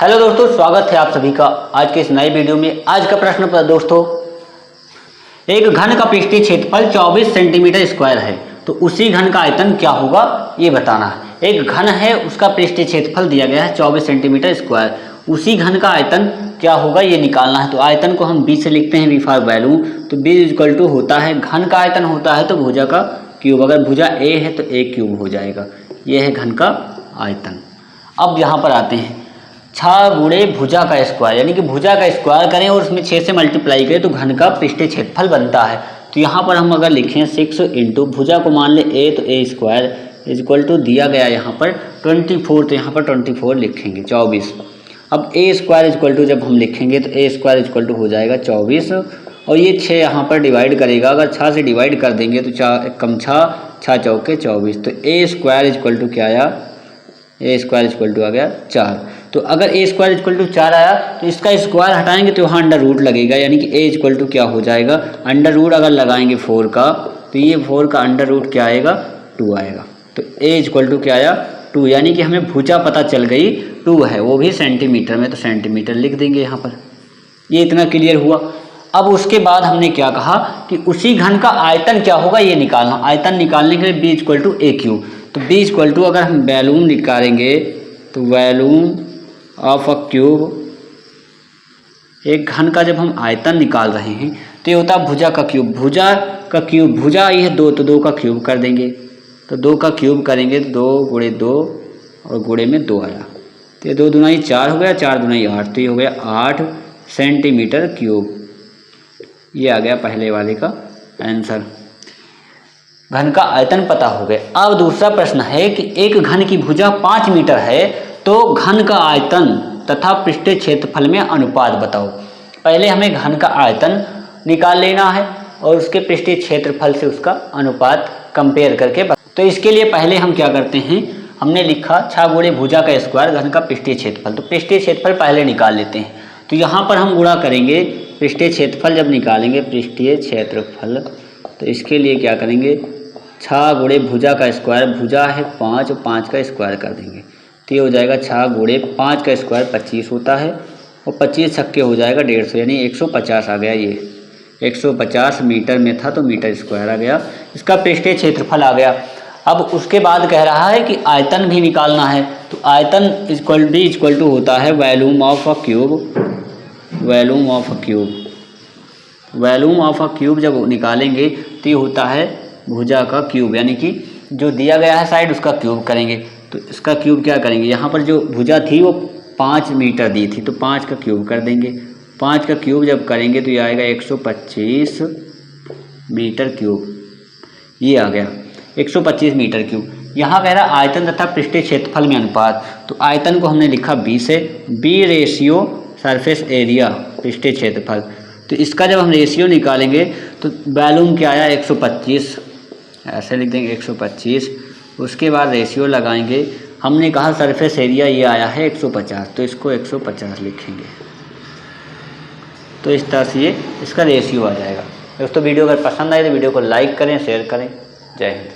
Hello दोस्तों, स्वागत है आप सभी का आज के इस नए वीडियो में। आज का प्रश्न पर दोस्तों, एक घन का पृष्ठीय क्षेत्रफल 24 सेंटीमीटर स्क्वायर है, तो उसी घन का आयतन क्या होगा ये बताना है। एक घन है, उसका पृष्ठीय क्षेत्रफल दिया गया है 24 सेंटीमीटर स्क्वायर, उसी घन का आयतन क्या होगा ये निकालना है। तो आयतन को हम बी से लिखते हैं, बी फॉर वैल्यू। तो बी इक्वल टू होता है, घन का आयतन होता है तो भुजा का क्यूब, अगर भुजा ए है तो ए क्यूब हो जाएगा। ये है घन का आयतन। अब यहाँ पर आते हैं, 6 गुणे भुजा का स्क्वायर, यानी कि भुजा का स्क्वायर करें और उसमें 6 से मल्टीप्लाई करें तो घन का पृष्ठीय क्षेत्रफल बनता है। तो यहाँ पर हम अगर लिखें 6 इंटू भुजा को मान ले ए, तो ए स्क्वायर इज इक्वल टू दिया गया यहाँ पर 24, तो यहाँ पर 24 लिखेंगे 24। अब ए स्क्वायर इज इक्वल टू जब हम लिखेंगे तो ए स्क्वायर इज इक्वल टू हो जाएगा 24, और ये 6 यहाँ पर डिवाइड करेगा, अगर 6 से डिवाइड कर देंगे तो 4 कम 6 चौके 24। तो ए स्क्वायर इज इक्वल टू क्या आया, ए स्क्वायर इक्वल टू आ गया 4। तो अगर ए स्क्वायर इक्वल टू 4 आया तो इसका स्क्वायर हटाएंगे तो वहाँ अंडर रूट लगेगा, यानी कि ए इक्वल टू क्या हो जाएगा, अंडर रूट अगर लगाएंगे 4 का तो ये 4 का अंडर रूट क्या आएगा, 2 आएगा। तो ए इक्वल टू क्या आया, 2, यानी कि हमें भुजा पता चल गई 2 है, वो भी सेंटीमीटर में, तो सेंटीमीटर लिख देंगे यहाँ पर। ये इतना क्लियर हुआ। अब उसके बाद हमने क्या कहा कि उसी घन का आयतन क्या होगा ये निकालना। आयतन निकालने के लिए B equal to A cube. तो बी इक्वल टू अगर हम वॉल्यूम निकालेंगे तो वॉल्यूम ऑफ अ क्यूब, एक घन का जब हम आयतन निकाल रहे हैं तो ये होता है भुजा का क्यूब। भुजा का क्यूब, भुजा ये है 2, तो 2 का क्यूब कर देंगे। तो 2 का क्यूब करेंगे तो 2 गुणे 2 और गुणे में 2 आया, तो ये 2 दूनाई 4 हो गया, 4 दूनाई 8, तो ये हो गया 8 सेंटीमीटर क्यूब। ये आ गया पहले वाले का आंसर। घन का आयतन पता हो गया। अब दूसरा प्रश्न है कि एक घन की भुजा 5 मीटर है, तो घन का आयतन तथा पृष्ठीय क्षेत्रफल में अनुपात बताओ। पहले हमें घन का आयतन निकाल लेना है और उसके पृष्ठीय क्षेत्रफल से उसका अनुपात कंपेयर करके तो इसके लिए पहले हम क्या करते हैं, हमने लिखा 6 गुणे भुजा का स्क्वायर घन का पृष्ठीय क्षेत्रफल। तो पृष्ठीय क्षेत्रफल पहले निकाल लेते हैं। तो यहाँ पर हम गुणा करेंगे, पृष्ठीय क्षेत्रफल जब निकालेंगे पृष्ठीय क्षेत्रफल, तो इसके लिए क्या करेंगे, 6 गुणे भुजा का स्क्वायर, भुजा है 5 और 5 का स्क्वायर कर देंगे, तो ये हो जाएगा 6 गुणे 5 का स्क्वायर 25 होता है, और 25 छक्के हो जाएगा 150, यानी 150 आ गया। ये 150 मीटर में था तो मीटर स्क्वायर आ गया, इसका पृष्ठीय क्षेत्रफल आ गया। अब उसके बाद कह रहा है कि आयतन भी निकालना है। तो आयतन इक्वल टू होता है volume of a cube, volume of a cube. Volume of a cube जब निकालेंगे तो ये होता है भुजा का क्यूब, यानी कि जो दिया गया है साइड उसका क्यूब करेंगे। तो इसका क्यूब क्या करेंगे, यहाँ पर जो भुजा थी वो 5 मीटर दी थी, तो 5 का क्यूब कर देंगे। 5 का क्यूब जब करेंगे तो ये आएगा 125 मीटर क्यूब। ये आ गया 125 मीटर क्यूब। यहाँ कह रहा आयतन तथा पृष्ठीय क्षेत्रफल में अनुपात। तो आयतन को हमने लिखा बी से, बी रेशियो सरफेस एरिया पृष्ठीय क्षेत्रफल। तो इसका जब हम रेशियो निकालेंगे तो वॉल्यूम क्या आया 125, ऐसे लिख देंगे 125। उसके बाद रेशियो लगाएंगे, हमने कहा सरफेस एरिया ये आया है 150, तो इसको 150 लिखेंगे। तो इस तरह से ये इसका रेशियो आ जाएगा। दोस्तों वीडियो अगर पसंद आए तो वीडियो को लाइक करें, शेयर करें। जय हिंद।